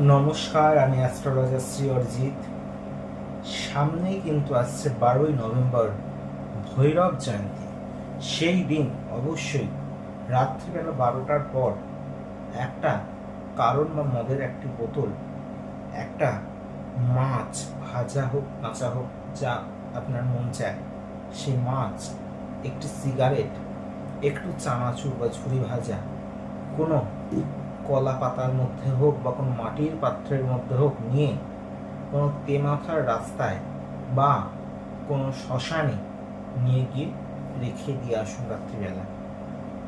নমস্কার, আমি অ্যাস্ট্রোলজার শ্রী অরিজিৎ। সামনেই কিন্তু আসছে 12ই নভেম্বর ভৈরব জয়ন্তী। সেই দিন অবশ্যই রাত্রিবেলা 12টার পর একটা কারণ বা মদের একটি বোতল, একটা মাছ, ভাজা হোক কাঁচা হোক যা আপনার মন চায়, সেই মাছ, একটি সিগারেট, একটু চানাচুর বা ঝুরি ভাজা, কোনো কলা পাতার মধ্যে হোক বা কোনো মাটির পাত্রের মধ্যে হোক নিয়ে কোনো তেমাথার রাস্তায় বা কোনো শ্মশানে নিয়ে গিয়ে রেখে দিয়ে আসুন রাত্রিবেলা,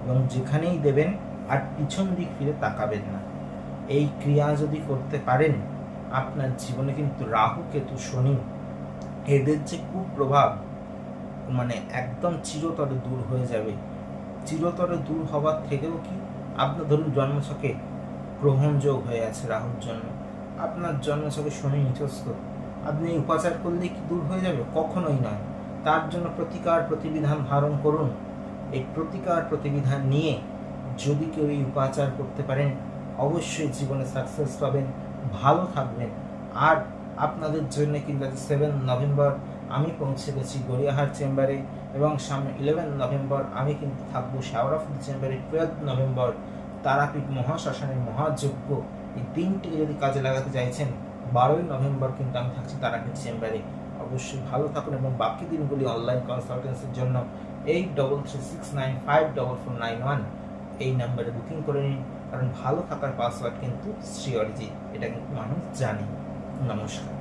এবং যেখানেই দেবেন আর পিছন দিক ফিরে তাকাবেন না। এই ক্রিয়া যদি করতে পারেন, আপনার জীবনে কিন্তু রাহু কেতু শনি এদের যে কুপ্রভাব একদম চিরতরে দূর হয়ে যাবে। চিরতরে দূর হওয়ার থেকেও কি, আপনার ধরুন জন্মছকে গ্রহণ যোগ হয়ে আছে রাহুর জন্য, আপনার জন্মছকে শনি নিচস্থ, আপনি উপাচার করলে কি দূর হয়ে যাবে? কখনোই নয়। তার জন্য প্রতিকার প্রতিবিধান ধারণ করুন। এই প্রতিকার প্রতিবিধান নিয়ে যদি কেউ এই উপাচার করতে পারেন, অবশ্যই জীবনে সাকসেস পাবেন, ভালো থাকবেন। আর আপনাদের জন্য কিন্তু 7 নভেম্বর আমি পৌঁছে গেছি গড়িয়াহাট চেম্বারে, এবং সামনে 11 নভেম্বর আমি কিন্তু থাকবো শাওরাফুলি চেম্বারে। 12 নভেম্বর তারাপীঠ মহাশ্মশানের মহাযজ্ঞ। এই দিনটিকে যদি কাজে লাগাতে চাইছেন, 12ই নভেম্বর কিন্তু আমি থাকছি তারাপীঠ চেম্বারে। অবশ্যই ভালো থাকুন, এবং বাকি দিনগুলি অনলাইন কনসালটেন্সির জন্য 8336954491 এই নাম্বারে বুকিং করে নিন। কারণ ভালো থাকার পাসওয়ার্ড কিন্তু শ্রী অরিজিৎ, এটা কিন্তু মানুষ জানে। নমস্কার।